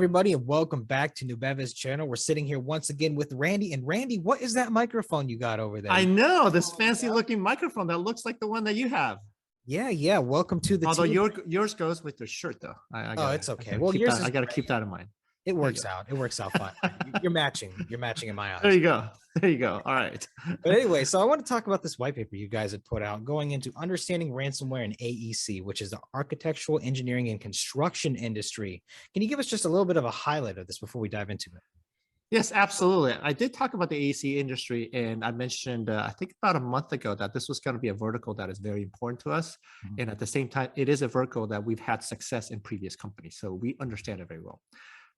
everybody, and welcome back to Nubeva's channel. We're sitting here once again with Randy. And Randy, what is that microphone you got over there? I know this fancy looking microphone that looks like the one that you have. Yeah. Welcome to the Although team. yours goes with the shirt though. It's okay. I gotta keep that in mind. It works out. It works out fine. You're matching in my eyes. There you go. All right. But anyway, so I want to talk about this white paper you guys had put out going into understanding ransomware in AEC, which is the architectural, engineering, and construction industry. Can you give us just a little bit of a highlight of this before we dive into it? Yes, absolutely. I did talk about the AEC industry, and I mentioned, I think about a month ago, that this was going to be a vertical that is very important to us. Mm-hmm. And at the same time, it is a vertical that we've had success in previous companies. So we understand it very well.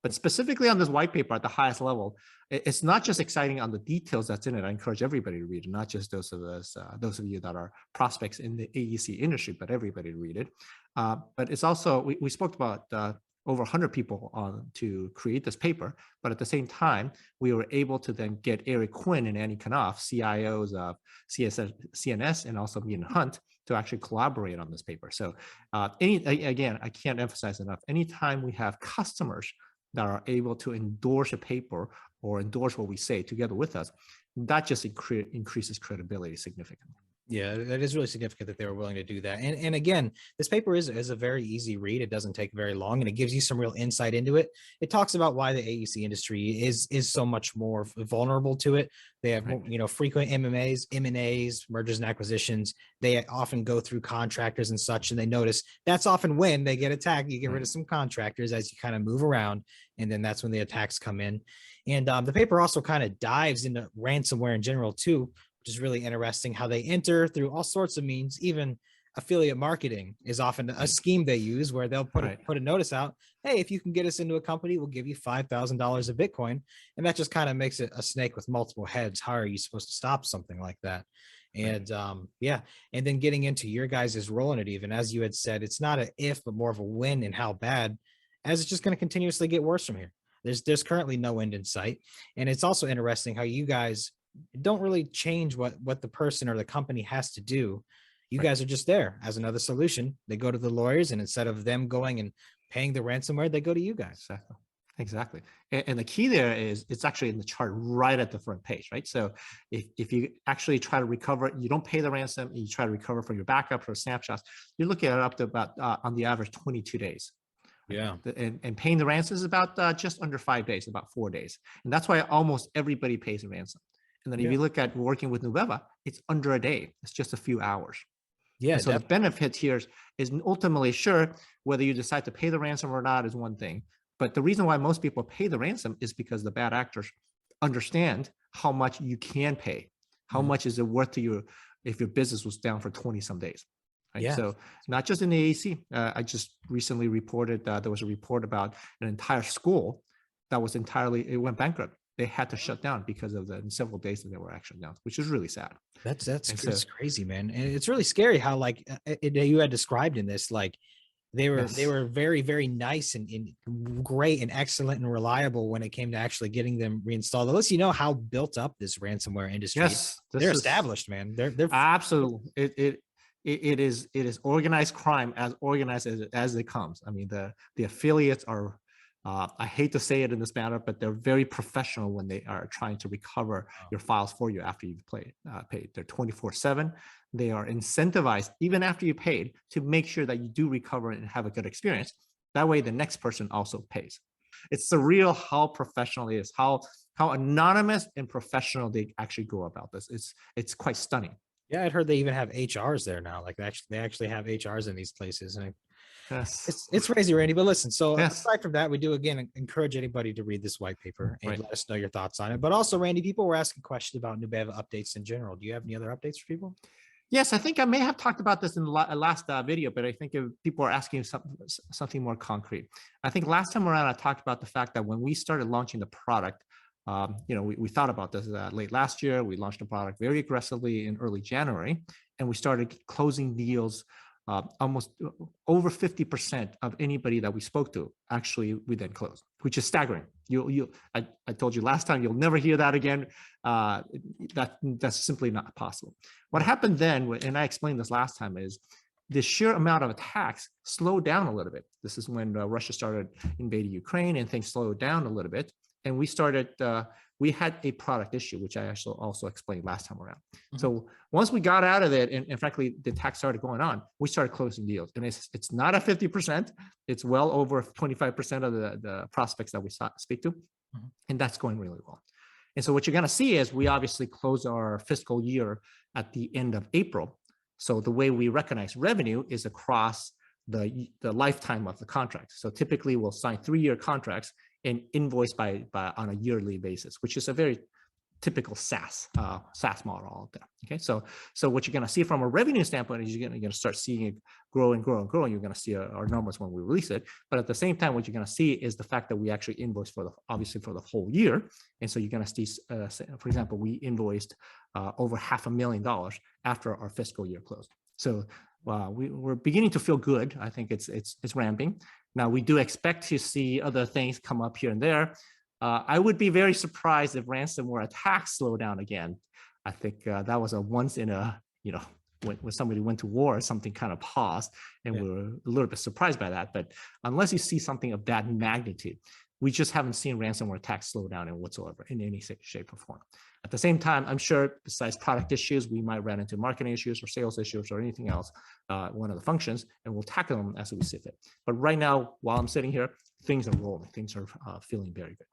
But specifically on this white paper at the highest level, it's not just exciting on the details that's in it. I encourage everybody to read it, not just those of us, those of you that are prospects in the AEC industry, but everybody to read it. But it's also, we spoke about over 100 people to create this paper, but at the same time, we were able to then get Eric Quinn and Annie Knopf, CIOs of CNS, and also me and Hunt, to actually collaborate on this paper. So again, I can't emphasize enough, anytime we have customers that are able to endorse a paper or endorse what we say together with us, that just increases credibility significantly. Yeah, that is really significant that they were willing to do that. And again, this paper is a very easy read. It doesn't take very long, and it gives you some real insight into it. It talks about why the AEC industry is so much more vulnerable to it. They have, frequent M&As, mergers and acquisitions. They often go through contractors and such, and they notice that's often when they get attacked. You get rid of some contractors as you kind of move around, and then that's when the attacks come in. And the paper also kind of dives into ransomware in general too, which is really interesting, how they enter through all sorts of means. Even affiliate marketing is often a scheme they use, where they'll put a notice out, hey, if you can get us into a company, we'll give you $5,000 of Bitcoin. And that just kind of makes it a snake with multiple heads. How are you supposed to stop something like that? And and then getting into your guys' role in it, even as you had said, it's not an if, but more of a when, and how bad, as it's just going to continuously get worse from here. There's currently no end in sight. And it's also interesting how you guys don't really change what the person or the company has to do. You guys are just there as another solution. They go to the lawyers, and instead of them going and paying the ransomware, they go to you guys. Exactly. And the key there is, it's actually in the chart right at the front page, right? So if you actually try to recover, you don't pay the ransom, you try to recover from your backups or snapshots, you're looking at up to about, on the average, 22 days. Yeah. And paying the ransom is about just under 5 days, about 4 days. And that's why almost everybody pays a ransom. And then if you look at working with Nubeva, it's under a day. It's just a few hours. Yeah. And so the benefit here is ultimately, sure, whether you decide to pay the ransom or not is one thing. But the reason why most people pay the ransom is because the bad actors understand how much you can pay. How much is it worth to you if your business was down for 20 some days? Right? Yeah. So not just in the AEC. I just recently reported that there was a report about an entire school that was it went bankrupt. They had to shut down because of the several days that they were actually down, which is really sad. That's crazy, man. And it's really scary how, like, you had described in this, like, they were very, very nice and great and excellent and reliable when it came to actually getting them reinstalled. It lets you know how built up this ransomware industry. Yes, they're established, man. They're absolutely. It is organized crime, as organized as it comes. I mean, the affiliates are, I hate to say it in this manner, but they're very professional when they are trying to recover your files for you after you've paid. They're 24/7. They are incentivized, even after you paid, to make sure that you do recover and have a good experience. That way, the next person also pays. It's surreal how professional it is, how anonymous and professional they actually go about this. It's quite stunning. Yeah, I'd heard they even have HRs there now. Like, they actually have HRs in these places, and it's crazy, Randy. But listen, so aside from that, we do again encourage anybody to read this white paper and let us know your thoughts on it. But also, Randy, people were asking questions about Nubeva updates in general. Do you have any other updates for people? Yes, I think I may have talked about this in the last video, but I think if people are asking something more concrete. I think last time around, I talked about the fact that when we started launching the product, we thought about this late last year. We launched the product very aggressively in early January, and we started closing deals. Almost over 50% of anybody that we spoke to, actually, we then closed, which is staggering. I told you last time, you'll never hear that again. That's simply not possible. What happened then, and I explained this last time, is the sheer amount of attacks slowed down a little bit. This is when Russia started invading Ukraine and things slowed down a little bit. And we had a product issue, which I actually also explained last time around. So once we got out of it, and frankly, the attacks started going on, we started closing deals. And it's not at 50%, it's well over 25% of the prospects that we speak to. And that's going really well. And so what you're going to see is we obviously close our fiscal year at the end of April. So the way we recognize revenue is across the lifetime of the contract. So typically we'll sign 3-year contracts and invoice by on a yearly basis, which is a very typical SaaS model out there. Okay, so what you're going to see from a revenue standpoint is you're going to start seeing it grow and grow and grow. And you're going to see our numbers when we release it. But at the same time, what you're going to see is the fact that we actually invoice obviously for the whole year. And so you're going to see, for example, we invoiced over $500,000 after our fiscal year closed. So we're beginning to feel good. I think it's ramping. Now we do expect to see other things come up here and there. I would be very surprised if ransomware attacks slow down again. I think that was a once in a, when somebody went to war, something kind of paused, and we were a little bit surprised by that. But unless you see something of that magnitude, we just haven't seen ransomware attacks slow down whatsoever in any shape or form. At the same time, I'm sure besides product issues, we might run into marketing issues or sales issues or anything else, one of the functions, and we'll tackle them as we see fit. But right now, while I'm sitting here, things are rolling. Things are feeling very good.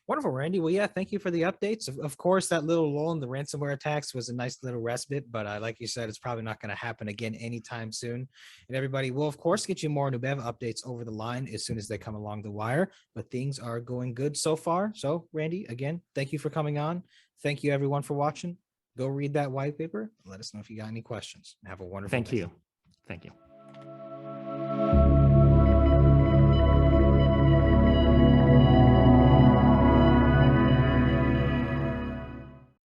Wonderful, Randy. Well, yeah, thank you for the updates. Of course, that little lull in the ransomware attacks was a nice little respite, but like you said, it's probably not going to happen again anytime soon. And everybody will, of course, get you more Nubeva updates over the line as soon as they come along the wire, but things are going good so far. So, Randy, again, thank you for coming on. Thank you, everyone, for watching. Go read that white paper. Let us know if you got any questions. Have a wonderful day. Thank you. Thank you.